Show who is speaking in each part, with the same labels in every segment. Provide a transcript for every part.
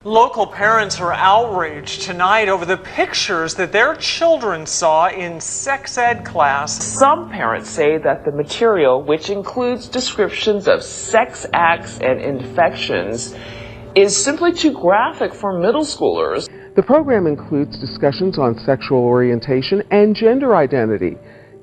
Speaker 1: Local parents are outraged tonight over the pictures that their children saw in sex ed class.
Speaker 2: Some parents say that the material, which includes descriptions of sex acts and infections, is simply too graphic for middle schoolers.
Speaker 3: The program includes discussions on sexual orientation and gender identity.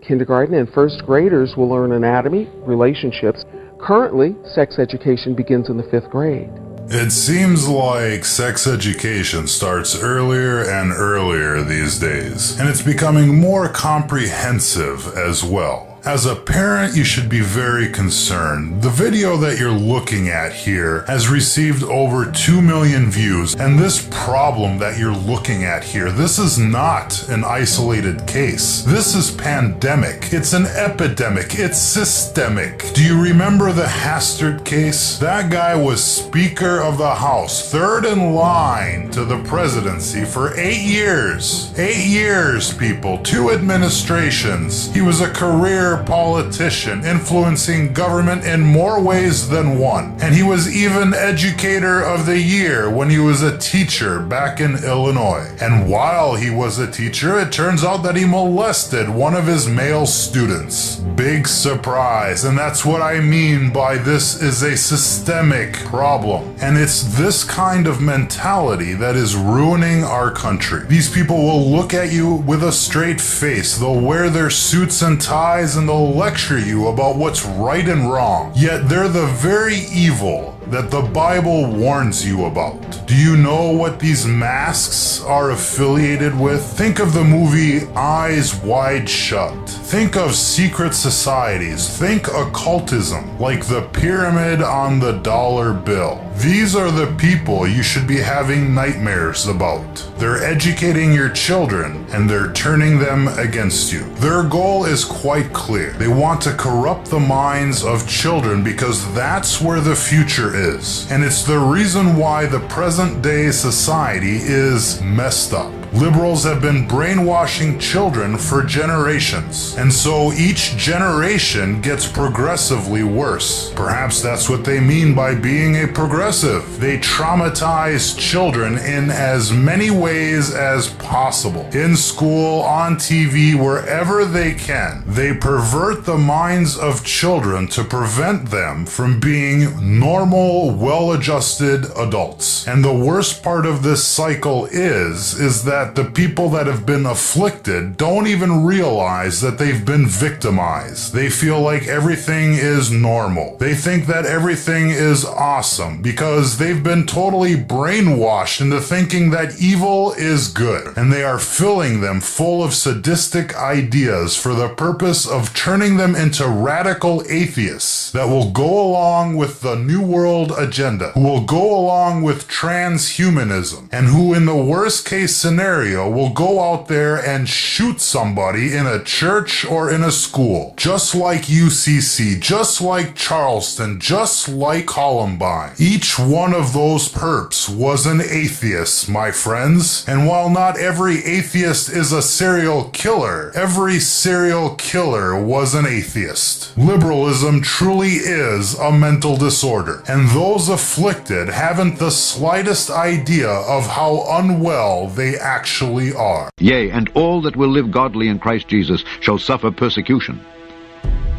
Speaker 3: Kindergarten and first graders will learn anatomy, relationships. Currently, sex education begins in the 5th grade.
Speaker 4: It seems like sex education starts earlier and earlier these days, and it's becoming more comprehensive as well. As a parent, you should be very concerned. The video that you're looking at here has received over 2 million views, and this problem that you're looking at here, this is not an isolated case. This is pandemic. It's an epidemic. It's systemic. Do you remember the Hastert case? That guy was Speaker of the House, third in line to the presidency for 8 years. 8 years, people. 2 administrations. He was a career politician influencing government in more ways than one. And he was even Educator of the Year when he was a teacher back in Illinois. And while he was a teacher, it turns out that he molested one of his male students. Big surprise. And that's what I mean by this is a systemic problem. And it's this kind of mentality that is ruining our country. These people will look at you with a straight face. They'll wear their suits and ties and they'll lecture you about what's right and wrong. Yet they're the very evil that the Bible warns you about. Do you know what these masks are affiliated with? Think of the movie Eyes Wide Shut. Think of secret societies. Think occultism, like the pyramid on the dollar bill. These are the people you should be having nightmares about. They're educating your children and they're turning them against you. Their goal is quite clear. They want to corrupt the minds of children because that's where the future is. And it's the reason why the present day society is messed up. Liberals have been brainwashing children for generations, and so each generation gets progressively worse. Perhaps that's what they mean by being a progressive. They traumatize children in as many ways as possible. In school, on TV, wherever they can. They pervert the minds of children to prevent them from being normal, well-adjusted adults. And the worst part of this cycle is that the people that have been afflicted don't even realize that they've been victimized. They feel like everything is normal. They think that everything is awesome because they've been totally brainwashed into thinking that evil is good. And they are filling them full of sadistic ideas for the purpose of turning them into radical atheists that will go along with the New World agenda, who will go along with transhumanism, and who in the worst case scenario will go out there and shoot somebody in a church or in a school. Just like UCC, just like Charleston, just like Columbine. Each one of those perps was an atheist, my friends. And while not every atheist is a serial killer, every serial killer was an atheist. Liberalism truly is a mental disorder, and those afflicted haven't the slightest idea of how unwell they actually are.
Speaker 5: Yea, and all that will live godly in Christ Jesus shall suffer persecution.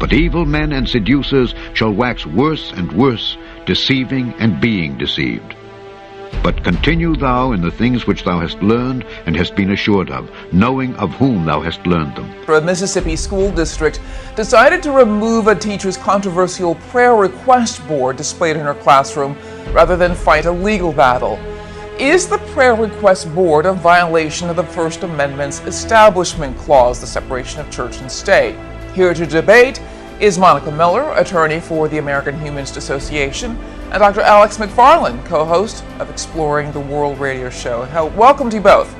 Speaker 5: But evil men and seducers shall wax worse and worse, deceiving and being deceived. But continue thou in the things which thou hast learned and hast been assured of, knowing of whom thou hast learned them.
Speaker 2: A Mississippi school district decided to remove a teacher's controversial prayer request board displayed in her classroom rather than fight a legal battle. Is the prayer request board a violation of the First Amendment's Establishment Clause, the separation of church and state? Here to debate is Monica Miller, attorney for the American Humanist Association, and Dr. Alex McFarland, co-host of Exploring the World radio show. Welcome to you both.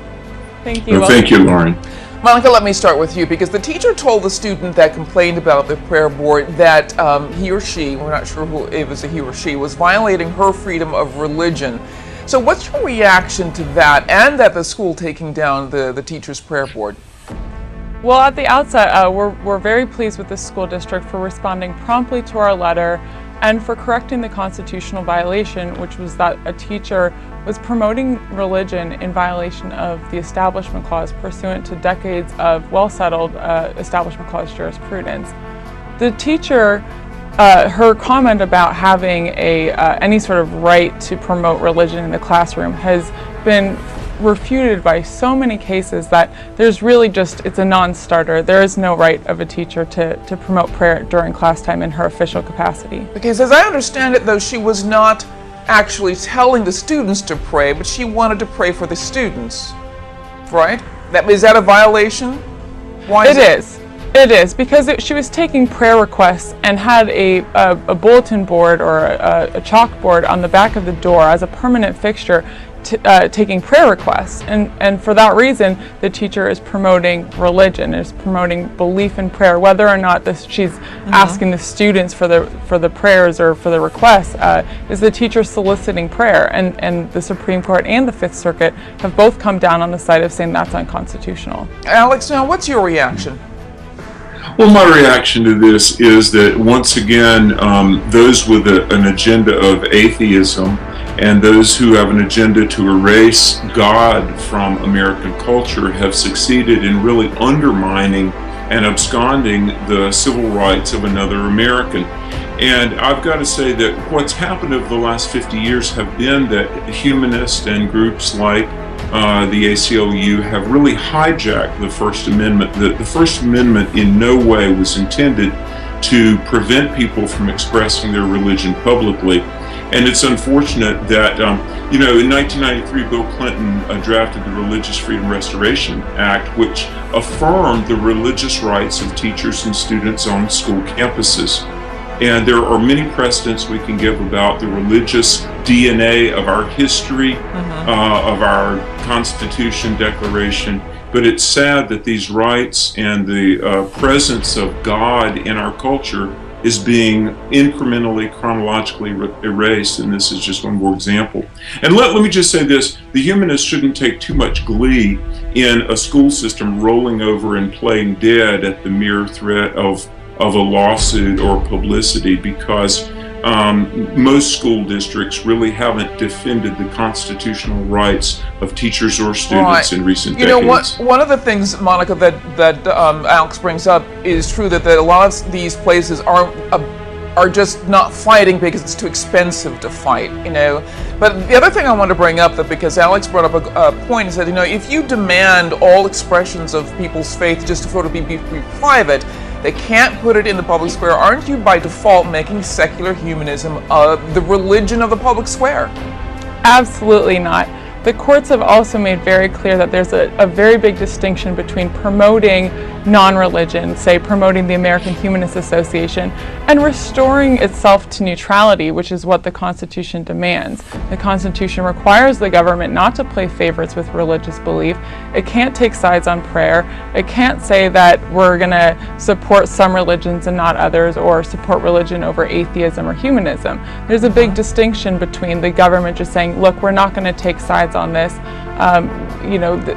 Speaker 6: Thank you.
Speaker 7: Well, thank you, Lauren.
Speaker 2: Monica, let me start with you, because the teacher told the student that complained about the prayer board that he or she, we're not sure who it was, a he or she, was violating her freedom of religion. So what's your reaction to that, and that the school taking down the teacher's prayer board?
Speaker 6: Well, at the outset, we're very pleased with the school district for responding promptly to our letter and for correcting the constitutional violation, which was that a teacher was promoting religion in violation of the Establishment Clause pursuant to decades of well-settled Establishment Clause jurisprudence. The teacher, her comment about having any sort of right to promote religion in the classroom has been refuted by so many cases that there's really it's a non-starter. There is no right of a teacher to promote prayer during class time in her official capacity.
Speaker 2: Because as I understand it, though, she was not actually telling the students to pray, but she wanted to pray for the students, right? Is that a violation? Why is
Speaker 6: It is, because she was taking prayer requests and had a bulletin board or a chalkboard on the back of the door as a permanent fixture taking prayer requests. And for that reason, the teacher is promoting religion, is promoting belief in prayer. Whether or not she's asking the students for the prayers or for the requests, is the teacher soliciting prayer. And the Supreme Court and the Fifth Circuit have both come down on the side of saying that's unconstitutional.
Speaker 2: Alex, now what's your reaction?
Speaker 7: Well, my reaction to this is that, once again, those with an agenda of atheism and those who have an agenda to erase God from American culture have succeeded in really undermining and absconding the civil rights of another American. And I've got to say that what's happened over the last 50 years have been that humanists and groups like the ACLU have really hijacked the First Amendment. The First Amendment in no way was intended to prevent people from expressing their religion publicly. And it's unfortunate that, in 1993, Bill Clinton drafted the Religious Freedom Restoration Act, which affirmed the religious rights of teachers and students on school campuses. And there are many precedents we can give about the religious DNA of our history, of our Constitution, Declaration. But it's sad that these rights and the presence of God in our culture is being incrementally, chronologically erased, and this is just one more example. And let me just say this: the humanists shouldn't take too much glee in a school system rolling over and playing dead at the mere threat of a lawsuit or publicity, because most school districts really haven't defended the constitutional rights of teachers or students in recent decades.
Speaker 2: One of the things, Monica, that Alex brings up is true, that a lot of these places are just not fighting because it's too expensive to fight, But the other thing I want to bring up, that because Alex brought up a point, is that, if you demand all expressions of people's faith just to sort of be private, they can't put it in the public square. Aren't you by default making secular humanism the religion of the public square?
Speaker 6: Absolutely not. The courts have also made very clear that there's a very big distinction between promoting non-religion, say promoting the American Humanist Association, and restoring itself to neutrality, which is what the Constitution demands. The Constitution requires the government not to play favorites with religious belief. It can't take sides on prayer. It can't say that we're going to support some religions and not others, or support religion over atheism or humanism. There's a big distinction between the government just saying, look, we're not going to take sides on this.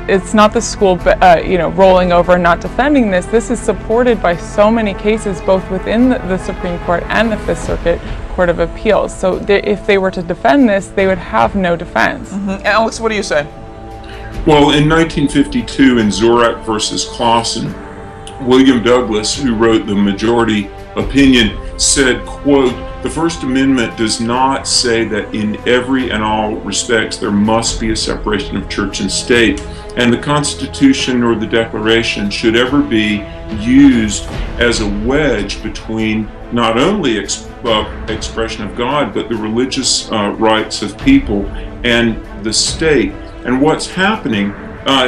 Speaker 6: It's not the school, rolling over and not defending this. This is supported by so many cases, both within the Supreme Court and the Fifth Circuit Court of Appeals. So if they were to defend this, they would have no defense.
Speaker 2: Alex, what do you say?
Speaker 7: Well, in 1952, in Zorak versus Clausen, William Douglas, who wrote the majority opinion, said, quote, "The First Amendment does not say that in every and all respects there must be a separation of church and state, and the Constitution or the Declaration should ever be used as a wedge between not only expression of God, but the religious rights of people and the state." And what's happening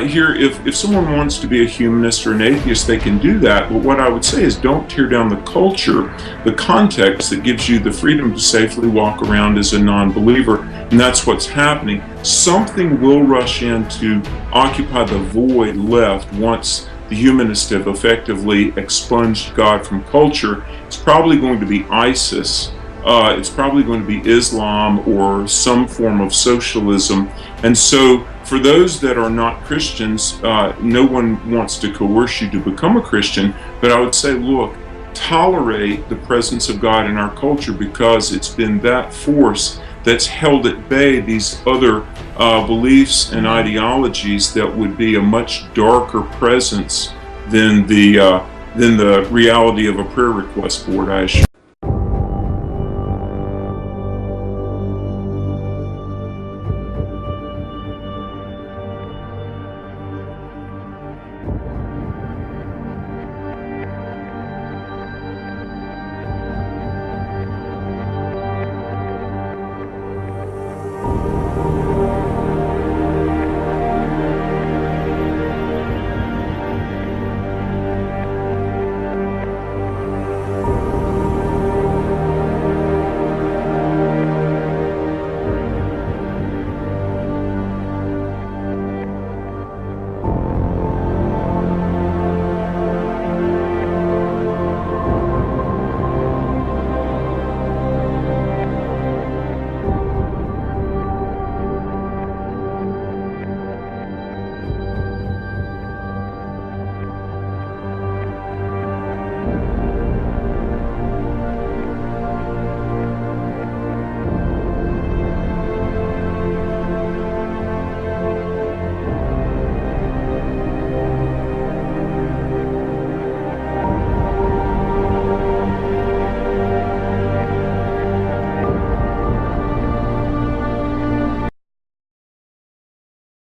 Speaker 7: here, if someone wants to be a humanist or an atheist, they can do that. But what I would say is, don't tear down the culture, the context that gives you the freedom to safely walk around as a non-believer. And that's what's happening. Something will rush in to occupy the void left once the humanists have effectively expunged God from culture. It's probably going to be ISIS. It's probably going to be Islam or some form of socialism. And so for those that are not Christians, no one wants to coerce you to become a Christian, but I would say, look, tolerate the presence of God in our culture, because it's been that force that's held at bay these other beliefs and ideologies that would be a much darker presence than the reality of a prayer request board, I assure you.